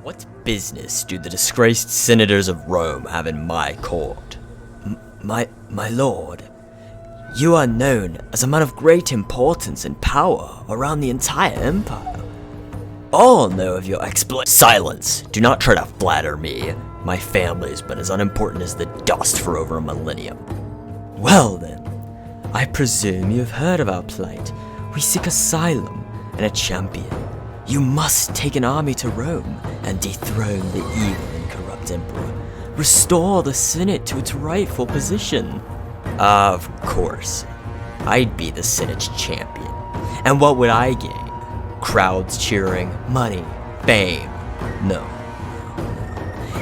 What business do the disgraced senators of Rome have in my court? My lord, you are known as a man of great importance and power around the entire empire. All know of your exploits. Silence! Do not try to flatter me. My family has been as unimportant as the dust for over a millennium. Well then, I presume you have heard of our plight. We seek asylum and a champion. You must take an army to Rome and dethrone the evil and corrupt emperor. Restore the Senate to its rightful position. Of course. I'd be the Senate's champion. And what would I gain? Crowds cheering, money, fame. No.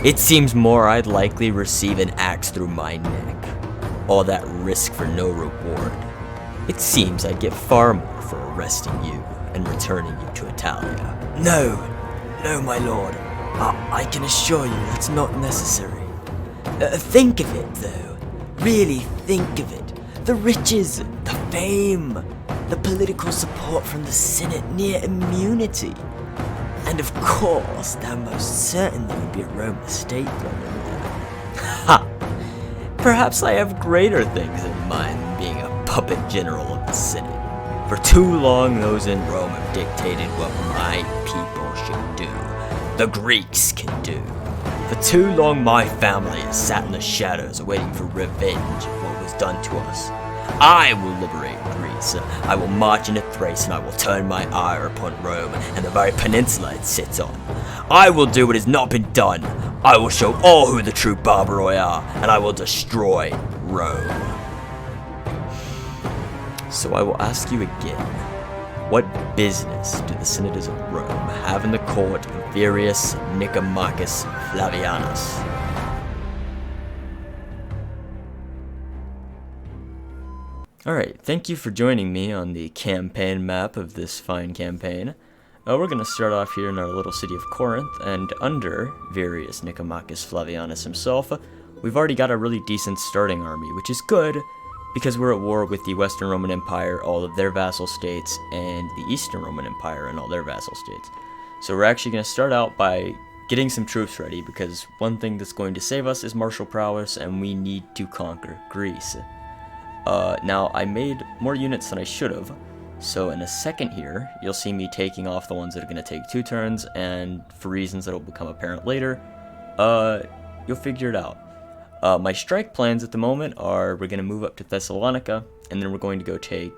It seems more I'd likely receive an axe through my neck. All that risk for no reward. It seems I'd get far more for arresting you and returning you to Italia. No, my lord. I can assure you that's not necessary. Think of it, though. Really think of it. The riches, the fame, the political support from the Senate, near immunity. And of course, there most certainly would be a Roma state thrown in there. Ha! Perhaps I have greater things in mind than being a puppet general of the Senate. For too long, those in Rome have dictated what my people should do. The Greeks can do. For too long, my family has sat in the shadows waiting for revenge for what was done to us. I will liberate Greece. I will march into Thrace, and I will turn my ire upon Rome and the very peninsula it sits on. I will do what has not been done. I will show all who the true barbaroi are, and I will destroy Rome. So I will ask you again, what business do the senators of Rome have in the court of Virius Nicomachus Flavianus? Alright, thank you for joining me on the campaign map of this fine campaign. We're going to start off here in our little city of Corinth, and under Virius Nicomachus Flavianus himself, we've already got a really decent starting army, which is good, because we're at war with the Western Roman Empire, all of their vassal states, and the Eastern Roman Empire and all their vassal states. So we're actually going to start out by getting some troops ready, because one thing that's going to save us is martial prowess, and we need to conquer Greece. Now, I made more units than I should have, so in a second here, you'll see me taking off the ones that are going to take 2 turns, and for reasons that will become apparent later, you'll figure it out. My strike plans at the moment are we're going to move up to Thessalonica, and then we're going to go take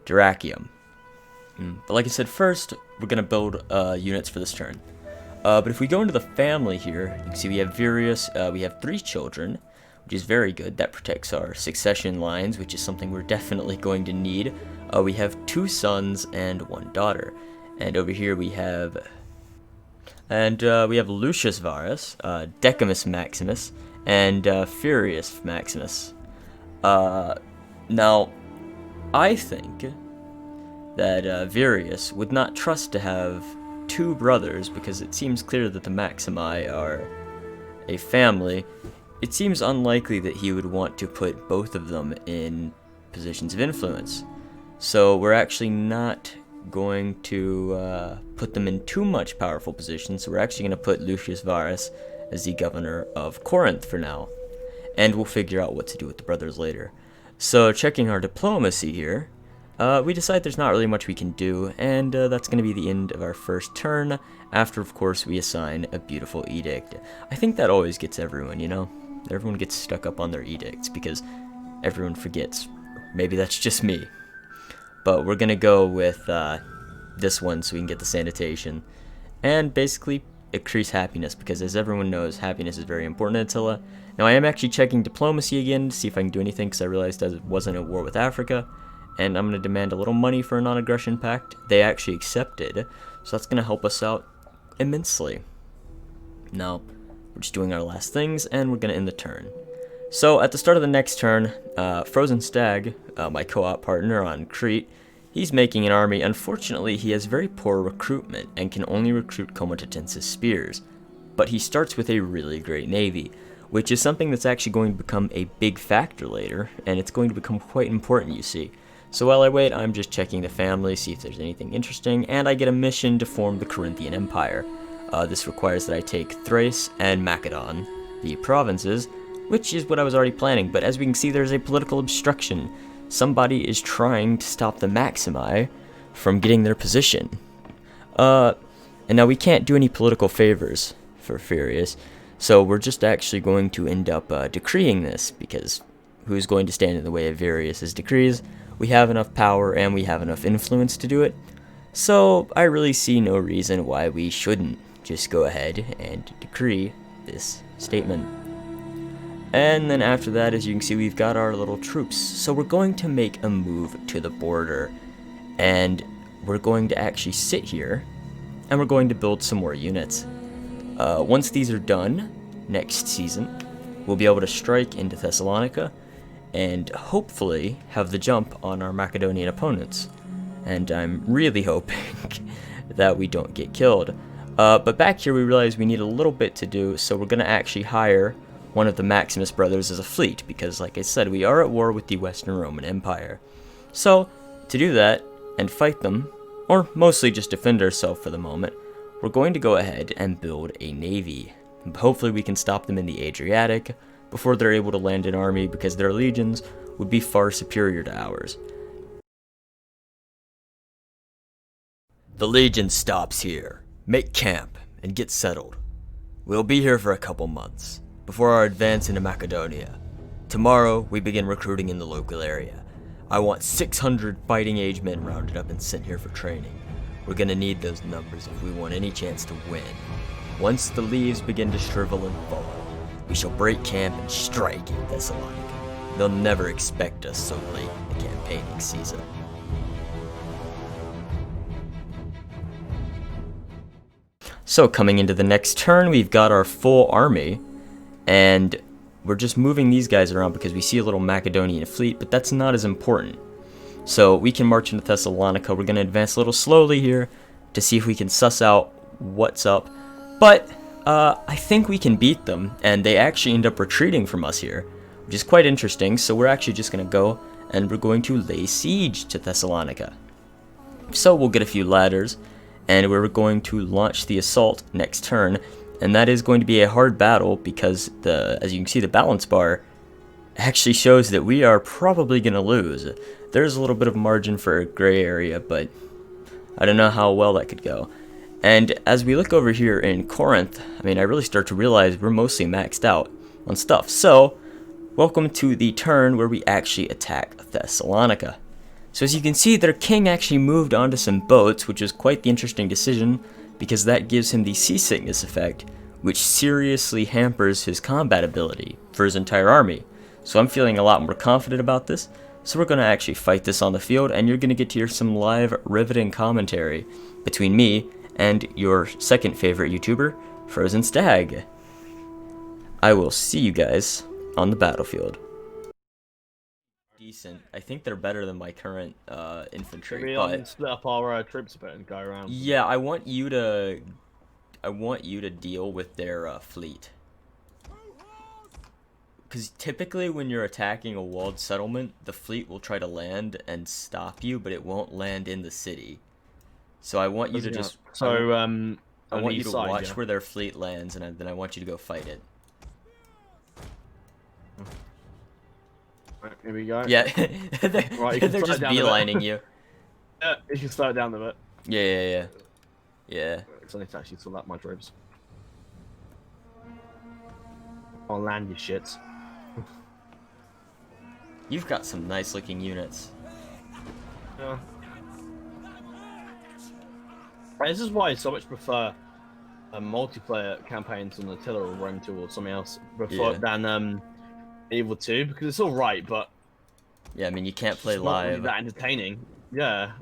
Dyrrhachium. But like I said, first, we're going to build units for this turn. But if we go into the family here, you can see we have Virius, we have 3 children, which is very good. That protects our succession lines, which is something we're definitely going to need. We have 2 sons and 1 daughter. And over here we have... Lucius Varus, Decimus Maximus, and Furius Maximus. Now, I think that Virius would not trust to have 2 brothers, because it seems clear that the Maximi are a family. It seems unlikely that he would want to put both of them in positions of influence. So we're actually not going to put them in too much powerful positions. So we're actually going to put Lucius Varus as the governor of Corinth for now. And we'll figure out what to do with the brothers later. So checking our diplomacy here, we decide there's not really much we can do, and that's going to be the end of our first turn, after of course we assign a beautiful edict. I think that always gets everyone, you know? Everyone gets stuck up on their edicts because everyone forgets. Maybe that's just me. But we're going to go with this one so we can get the sanitation. And basically increase happiness, because as everyone knows, happiness is very important in Attila. Now I am actually checking diplomacy again to see if I can do anything, because I realized I wasn't at war with Africa. And I'm going to demand a little money for a non-aggression pact. They actually accepted, so that's going to help us out immensely. Now, we're just doing our last things, and we're going to end the turn. So, at the start of the next turn, FrozenStag, my co-op partner on Crete, he's making an army. Unfortunately, he has very poor recruitment, and can only recruit Comitatensis spears. But he starts with a really great navy, which is something that's actually going to become a big factor later, and it's going to become quite important, you see. So while I wait, I'm just checking the family, see if there's anything interesting, and I get a mission to form the Corinthian Empire. This requires that I take Thrace and Macedon, the provinces, which is what I was already planning, but as we can see, there's a political obstruction. Somebody is trying to stop the Maximi from getting their position. And now we can't do any political favors for Virius, so we're just actually going to end up decreeing this, because who's going to stand in the way of Virius's decrees? We have enough power and we have enough influence to do it, so I really see no reason why we shouldn't just go ahead and decree this statement. And then after that, as you can see, we've got our little troops. So we're going to make a move to the border, and we're going to actually sit here, and we're going to build some more units. Once these are done, next season, we'll be able to strike into Thessalonica, and hopefully have the jump on our Macedonian opponents. And I'm really hoping that we don't get killed. But back here we realize we need a little bit to do, so we're going to actually hire one of the Maximus brothers as a fleet, because like I said, we are at war with the Western Roman Empire. So, to do that, and fight them, or mostly just defend ourselves for the moment, we're going to go ahead and build a navy. Hopefully we can stop them in the Adriatic before they're able to land an army, because their legions would be far superior to ours. The legion stops here. Make camp and get settled. We'll be here for a couple months before our advance into Macedonia. Tomorrow, we begin recruiting in the local area. I want 600 fighting age men rounded up and sent here for training. We're gonna need those numbers if we want any chance to win. Once the leaves begin to shrivel and fall, we shall break camp and strike in Thessalonica. They'll never expect us so late in the campaigning season. So coming into the next turn, we've got our full army, and we're just moving these guys around because we see a little Macedonian fleet, but that's not as important. So we can march into Thessalonica. We're going to advance a little slowly here to see if we can suss out what's up. But I think we can beat them, and they actually end up retreating from us here, which is quite interesting. So we're actually just going to go and we're going to lay siege to Thessalonica. So we'll get a few ladders, and we're going to launch the assault next turn. And that is going to be a hard battle because, as you can see, the balance bar actually shows that we are probably going to lose. There's a little bit of margin for a gray area, but I don't know how well that could go. And as we look over here in Corinth, I mean, I really start to realize we're mostly maxed out on stuff. So, welcome to the turn where we actually attack Thessalonica. So as you can see, their king actually moved onto some boats, which is quite the interesting decision, because that gives him the seasickness effect, which seriously hampers his combat ability for his entire army. So I'm feeling a lot more confident about this, so we're going to actually fight this on the field, and you're going to get to hear some live riveting commentary between me and your second favorite YouTuber, FrozenStag. I will see you guys on the battlefield. Decent. I think they're better than my current infantry. Maybe but split up our troops a bit and go around. yeah, I want you to deal with their fleet. Because typically when you're attacking a walled settlement, the fleet will try to land and stop you, but it won't land in the city. So I want you to just... So, I want you to watch where their fleet lands, and then I want you to go fight it. Right, here we go. Yeah, Right, they're just beelining you. Yeah, you can slow it down a bit. Yeah. Because I need to actually sort out my troops. I'll land you shits. You've got some nice looking units. Yeah. This is why I so much prefer multiplayer campaigns on Attila or Rome 2 or something else than Evil 2, because it's alright, but yeah, I mean, you can't play it's live. not really that entertaining. Yeah.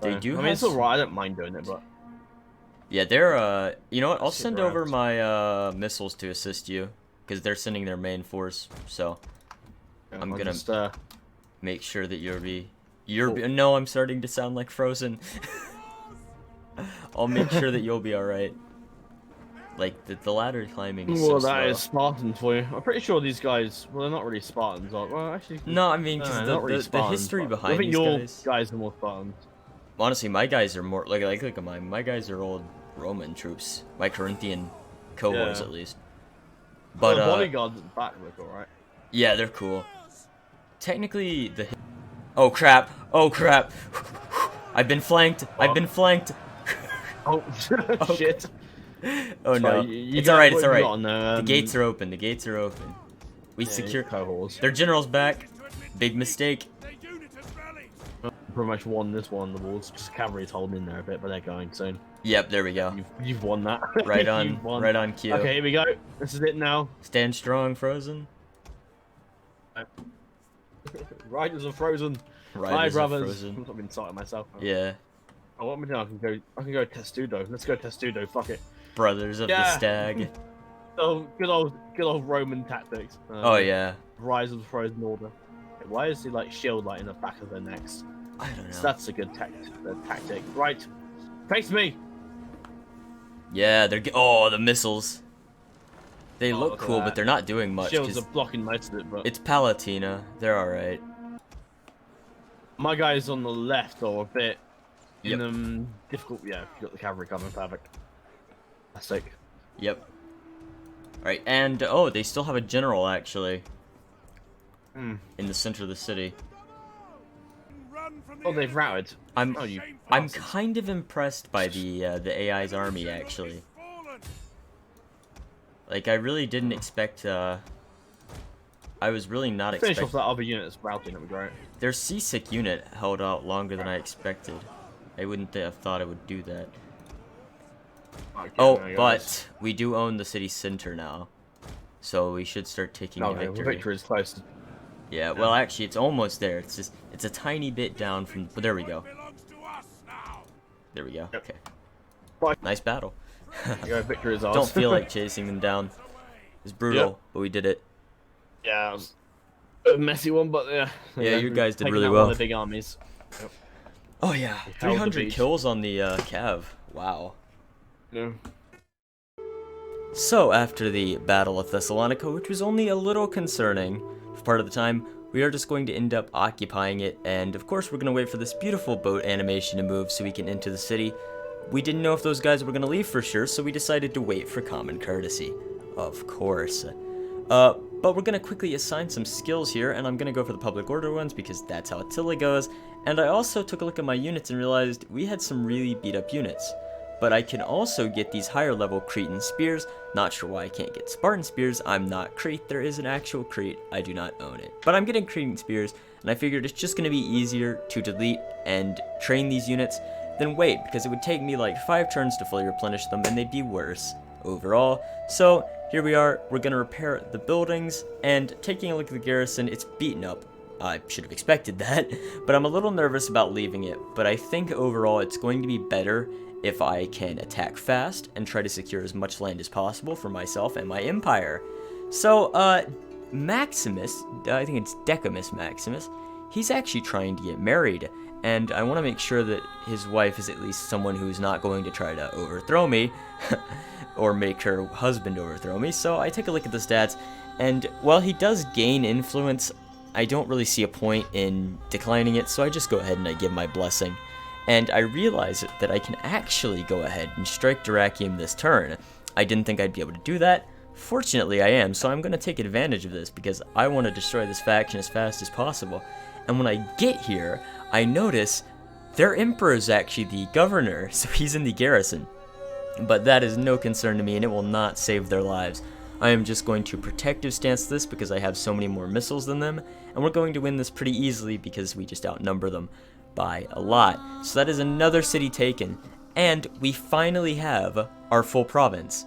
They do. I mean, it's alright. I don't mind doing it, but yeah, they're you know what? I'll send over my missiles to assist you because they're sending their main force. So yeah, I'm gonna just, make sure that No, I'm starting to sound like Frozen. I'll make sure that you'll be all right. Like the ladder climbing is well, so that slow. is Spartan for you. I'm pretty sure these guys. Well, they're not really Spartans. Well, actually. No, I mean, because the history behind I think these your guys are more Spartans. Honestly, my guys are more like look at mine. My guys are old Roman troops. My Corinthian cohorts, Yeah. at least. But But, the bodyguards at the back look alright. yeah, they're cool. Technically, the... Oh, crap. Oh, crap. I've been flanked. I've been flanked. Oh, shit. Oh, no. You It's alright, what it's have you alright. got on, The gates are open. The gates are open. We yeah, secure... cohorts. Their general's back. Big mistake. Pretty much won this one. The walls, just cavalry's holding in there a bit, but they're going soon. Yep, there we go. You've won that. Right on, You've won. right on cue. Okay, here we go. This is it now. Stand strong, Frozen. Riders of Frozen. Riders Hi, of brothers. Frozen. I've been citing myself. Yeah. Oh, what am I doing? I can go Testudo. Let's go Testudo. Fuck it. Brothers of the Yeah. Stag. Oh, good old Roman tactics. Oh, yeah. Rise of the Frozen Order. Why is he like shield like in the back of their necks? I don't know. So that's a good tactic. Right, face me. Yeah, they're... Oh, the missiles. They Oh, look look at cool, that. but they're not doing much. Shields 'Cause are blocking most of it, but it's Palatina. They're alright. my guys on the left are a bit Yep. difficult. Yeah, you got the cavalry coming, perfect. That's sick. Yep. Alright, and... Oh, they still have a general, actually. Hmm. In the center of the city. Oh, they've routed. I'm Oh, you I'm bastards. kind of impressed by the AI's army, actually. Like, I really didn't expect, I was really not Finish expecting... off that other unit that's routing, that'd be great. Their seasick unit held out longer than I expected. I wouldn't have thought it would do that. Okay, Oh, there you go. but we do own the city center now. So we should start taking No, the the victory. victory is close. Yeah, well, actually, it's almost there. It's just, it's a tiny bit down from... But there we go. There we go. Yep. Okay. Bye. Nice battle. There you go, victory is ours. Don't feel like chasing them down. It's brutal, Yep. but we did it. Yeah, it was a messy one, but yeah. Yeah, you guys did Taking really out well. One of the big armies. Yep. Oh yeah, held the 300 beach. kills on the Cav. Wow. No. So after the Battle of Thessalonica, which was only a little concerning for part of the time, we are just going to end up occupying it, and of course we're going to wait for this beautiful boat animation to move so we can enter the city. We didn't know if those guys were going to leave for sure, so we decided to wait for common courtesy. Of course. But we're going to quickly assign some skills here, and I'm going to go for the public order ones because that's how Attila goes. And I also took a look at my units and realized we had some really beat up units. But I can also get these higher level Cretan spears. Not sure why I can't get Spartan spears. I'm not Crete. There is an actual Crete. I do not own it. But I'm getting Cretan spears, and I figured it's just going to be easier to delete and train these units than wait, because it would take me like 5 turns to fully replenish them, and they'd be worse overall. So here we are. We're going to repair the buildings, and taking a look at the garrison, it's beaten up. I should have expected that, but I'm a little nervous about leaving it. But I think overall it's going to be better if I can attack fast and try to secure as much land as possible for myself and my empire. So, Maximus, I think it's Decimus Maximus, he's actually trying to get married, and I want to make sure that his wife is at least someone who's not going to try to overthrow me, or make her husband overthrow me. So I take a look at the stats, and while he does gain influence, I don't really see a point in declining it, so I just go ahead and I give my blessing. And I realize that I can actually go ahead and strike Dyrrachium this turn. I didn't think I'd be able to do that. Fortunately, I am, so I'm going to take advantage of this because I want to destroy this faction as fast as possible. And when I get here, I notice their emperor is actually the governor, so he's in the garrison. But that is no concern to me, and it will not save their lives. I am just going to protective stance this because I have so many more missiles than them, and we're going to win this pretty easily because we just outnumber them by a lot. So that is another city taken, and we finally have our full province,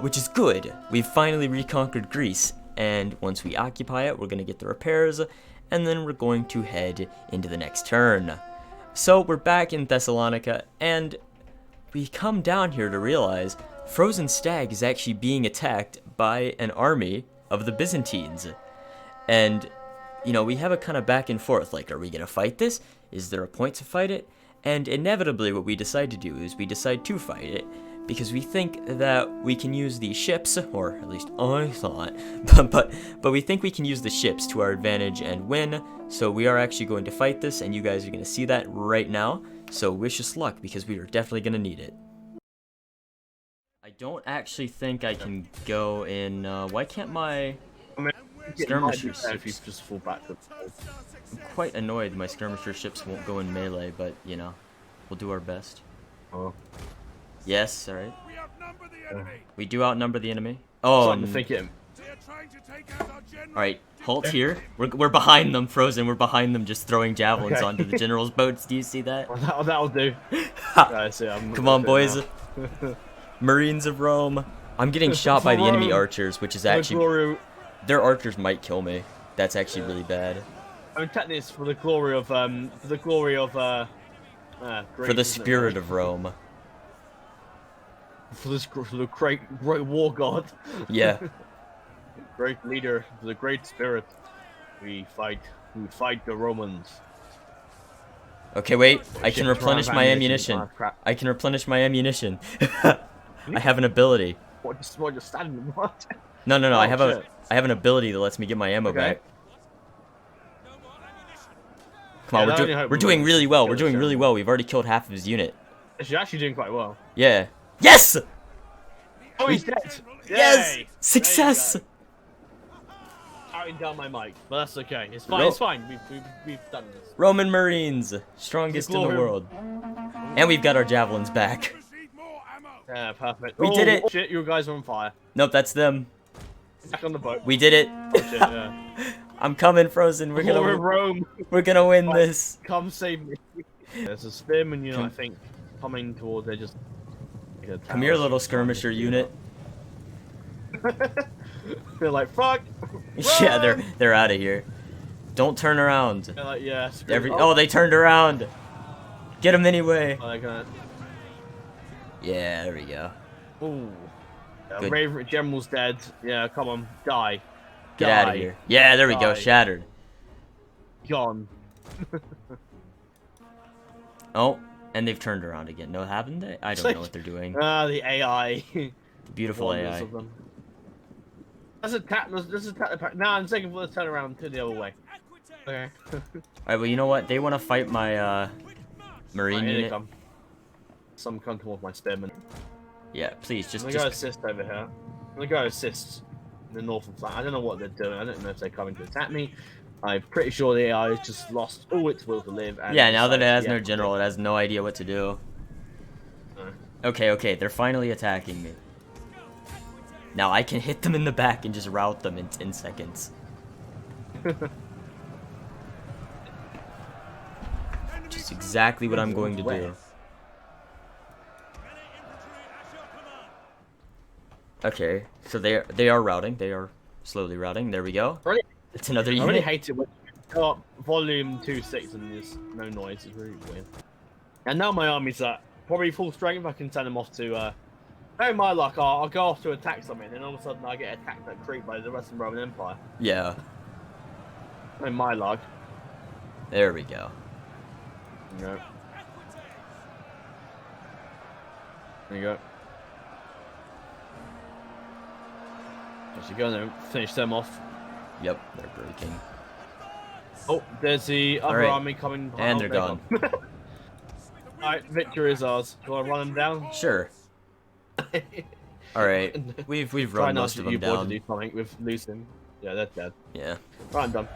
which is good. We've finally reconquered Greece, and once we occupy it, we're going to get the repairs, and then we're going to head into the next turn. So we're back in Thessalonica, and we come down here to realize FrozenStag is actually being attacked by an army of the Byzantines. And, you know, we have a kind of back and forth, like, are we going to fight this? Is there a point to fight it? And inevitably what we decide to do is we decide to fight it, because we think that we can use the ships, or at least I thought, but we think we can use the ships to our advantage and win, so we are actually going to fight this, and you guys are going to see that right now. So wish us luck, because we are definitely going to need it. I don't actually think I can go in. Why can't my skirmisher if you ships? just fall back. I'm quite annoyed my skirmisher ships won't go in melee, but you know, we'll do our best. Oh. Yes, alright. We outnumber the enemy. We do outnumber the enemy. Oh, Starting to think it. They're trying to take out our general. alright. Halt here. We're behind them, Frozen. We're behind them, just throwing javelins Okay. onto the general's boats. Do you see that? Well, that'll do. Yeah, I see, I'm Come on, looking at boys. it now. Marines of Rome. I'm getting shot by the enemy archers, which is actually... Their archers might kill me. That's actually really bad. I mean, technically, it's for the glory of For the spirit of Rome. For the great war god. Yeah. Great leader, for the great spirit. We fight the Romans. Okay, wait. I Shit, can replenish drive my ammunition. ammunition. Ah, crap. I can replenish my ammunition. I have an ability. What, just standing? What? No, Oh, I have shit. an ability that lets me get my ammo Okay. back. Come on, Yeah, that only hope we're we doing won't really well. kill We're doing this really general. well. We've already killed half of his unit. She's actually doing quite well. Yeah. Yes! Oh, he's dead. Yes! Yay! Success! There you go. Counting down my mic, but that's okay. It's fine. Ro- It's fine. We've done this. Roman Marines, strongest in the glory. world. And we've got our javelins back. Receive more ammo. Yeah, perfect. We did it. Oh, shit, you guys are on fire. Nope, that's them. Back on the boat. We did it. Oh, shit, yeah. I'm coming, Frozen. We're in Rome. We're gonna win this. Come save me. There's a spearman unit, I think, coming towards. They just. Come here, little skirmisher unit. They're like, fuck. Yeah, run! they're out of here. Don't turn around. They're like, yeah. Screw Oh, they turned around. Get them anyway. Oh, they're gonna. Yeah, there we go. Ooh. Good. Raven General's dead. Yeah, come on, die. Get out of here. Yeah, there we go. Die. Shattered. Gone. Oh, and they've turned around again. No, haven't they? I don't know what they're doing. Ah, the AI. Beautiful Wonders AI. of them. Let's attack the pack. Nah, I'm taking let's turn around to the other way. Okay. Alright, well, you know what? They want to fight my marine Right, here they unit. come. Some come towards my spearman. Yeah, please, I'm just gonna go assist over here. I'm gonna go assist in the northern flank. I don't know what they're doing. I don't know if they're coming to attack me. I'm pretty sure the AI has just lost all its will to live. And yeah, now that it decided, has no yeah, general, it has no idea what to do. Okay, they're finally attacking me. Now I can hit them in the back and just rout them in 10 seconds. Just exactly what I'm going to do. Okay, so they are routing. They are slowly routing. There we go. Really? It's another I unit. really hate it when you got volume 2.6 and there's no noise. It's really weird. And now my army's at probably full strength. I can send them off to. Oh my luck! I'll go off to attack something, and all of a sudden I get attacked at Crete by the Western Roman Empire. Yeah, Oh my luck! there we go. There you go. There you go. There you go. Then finish them off. Yep, they're breaking. Oh, there's the other Alright. army coming. And oh, they're gone. Alright, victory is ours. Do I run them down? Sure. All right, we've Try run not most to of them you boys to down. do something with losing. Yeah, they're dead. Yeah, Right, I'm done.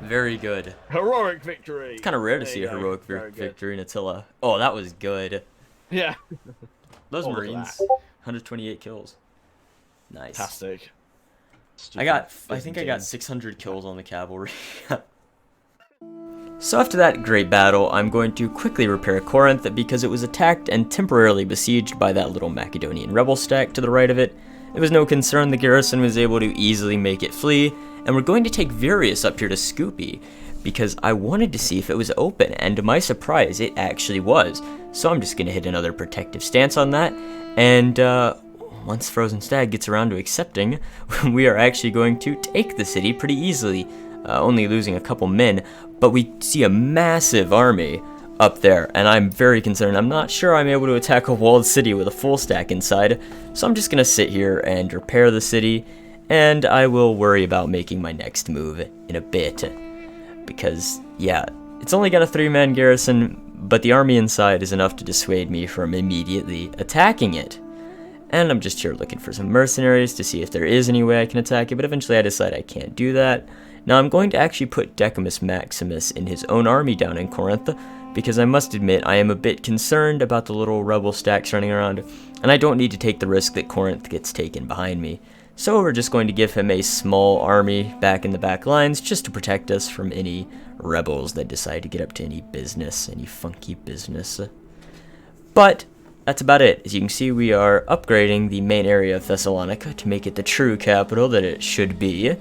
very good. Heroic victory. It's kind of rare to There see you a go. heroic Very good. victory in Attila. Oh, that was good. Yeah. Those Oh, look at Marines, that. 128 kills. Nice. Fantastic. I think I got 600 kills on the cavalry. So after that great battle, I'm going to quickly repair Corinth because it was attacked and temporarily besieged by that little Macedonian rebel stack to the right of it. It was no concern, the garrison was able to easily make it flee, and we're going to take Virius up here to Scoopy because I wanted to see if it was open, and to my surprise, it actually was. So I'm just going to hit another protective stance on that, and once FrozenStag gets around to accepting, we are actually going to take the city pretty easily, only losing a couple men, but we see a massive army up there, and I'm very concerned. I'm not sure I'm able to attack a walled city with a full stack inside, so I'm just going to sit here and repair the city, and I will worry about making my next move in a bit, because, yeah, it's only got a 3-man garrison, but the army inside is enough to dissuade me from immediately attacking it. and I'm just here looking for some mercenaries to see if there is any way I can attack it, but eventually I decide I can't do that. Now I'm going to actually put Decimus Maximus in his own army down in Corinth, because I must admit I am a bit concerned about the little rebel stacks running around, and I don't need to take the risk that Corinth gets taken behind me. So we're just going to give him a small army back in the back lines just to protect us from any rebels that decide to get up to any business, any funky business. But that's about it. As you can see, we are upgrading the main area of Thessalonica to make it the true capital that it should be.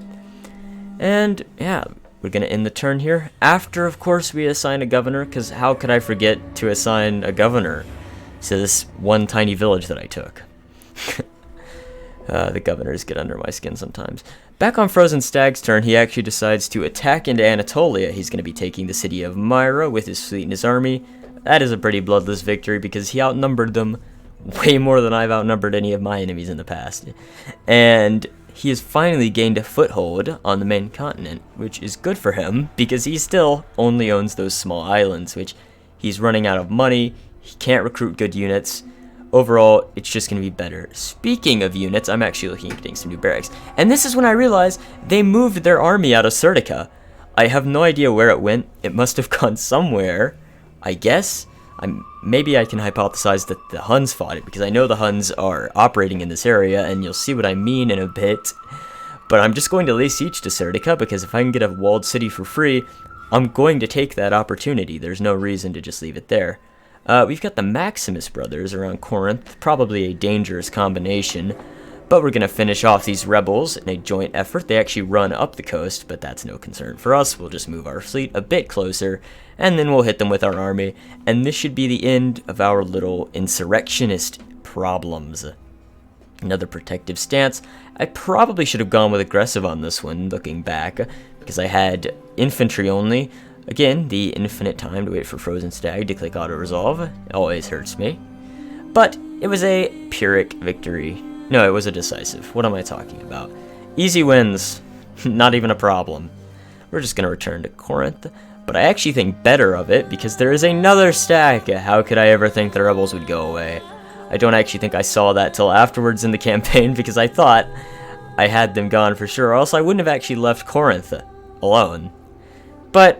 And yeah, we're going to end the turn here. After, of course, we assign a governor, because how could I forget to assign a governor to this one tiny village that I took? The governors get under my skin sometimes. Back on FrozenStag's turn, he actually decides to attack into Anatolia. He's going to be taking the city of Myra with his fleet and his army. That is a pretty bloodless victory because he outnumbered them way more than I've outnumbered any of my enemies in the past. And he has finally gained a foothold on the main continent, which is good for him because he still only owns those small islands, which he's running out of money. He can't recruit good units. Overall, it's just going to be better. Speaking of units, I'm actually looking at getting some new barracks. And this is when I realized they moved their army out of Serdica. I have no idea where it went. It must have gone somewhere, I guess. Maybe I can hypothesize that the Huns fought it, because I know the Huns are operating in this area, and you'll see what I mean in a bit. But I'm just going to lay siege to Serdica, because if I can get a walled city for free, I'm going to take that opportunity. There's no reason to just leave it there. We've got the Maximus brothers around Corinth, probably a dangerous combination, but we're going to finish off these rebels in a joint effort. They actually run up the coast, but that's no concern for us. We'll just move our fleet a bit closer, and then we'll hit them with our army, and this should be the end of our little insurrectionist problems. Another protective stance. I probably should have gone with aggressive on this one, looking back, because I had infantry only. Again, the infinite time to wait for FrozenStag to click auto-resolve always hurts me. But it was a Pyrrhic victory. No, it was a decisive. What am I talking about? Easy wins. Not even a problem. We're just going to return to Corinth. But I actually think better of it because there is another stack. How could I ever think the rebels would go away? I don't actually think I saw that till afterwards in the campaign because I thought I had them gone for sure, or else I wouldn't have actually left Corinth alone. But,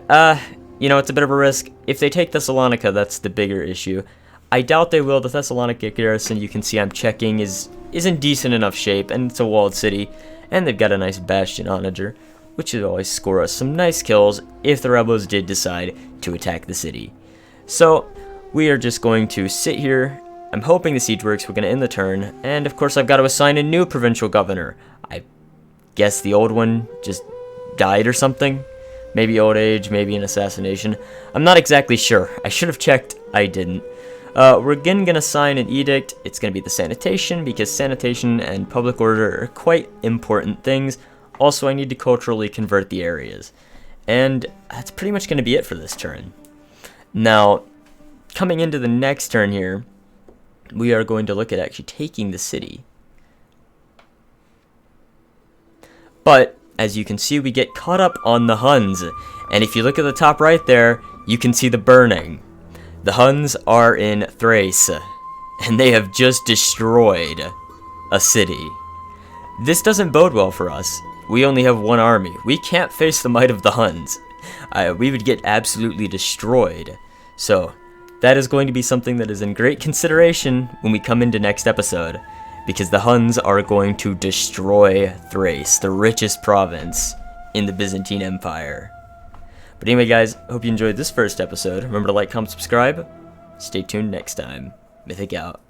you know, it's a bit of a risk. If they take Thessalonica, that's the bigger issue. I doubt they will. The Thessalonica garrison, you can see I'm checking, is in decent enough shape, and it's a walled city, and they've got a nice bastion onager, which would always score us some nice kills if the rebels did decide to attack the city. So, we are just going to sit here. I'm hoping the siege works. We're going to end the turn, and of course I've got to assign a new provincial governor. I guess the old one just died or something. Maybe old age, maybe an assassination. I'm not exactly sure. I should have checked. I didn't. We're again going to sign an edict. It's going to be the sanitation, because sanitation and public order are quite important things. Also, I need to culturally convert the areas. And that's pretty much going to be it for this turn. Now, coming into the next turn here, we are going to look at actually taking the city. But as you can see, we get caught up on the Huns, and if you look at the top right there, you can see the burning. The Huns are in Thrace, and they have just destroyed a city. This doesn't bode well for us. We only have one army. We can't face the might of the Huns. We would get absolutely destroyed. So, that is going to be something that is in great consideration when we come into next episode, because the Huns are going to destroy Thrace, the richest province in the Byzantine Empire. But anyway, guys, hope you enjoyed this first episode. Remember to like, comment, subscribe. Stay tuned next time. Mythic out.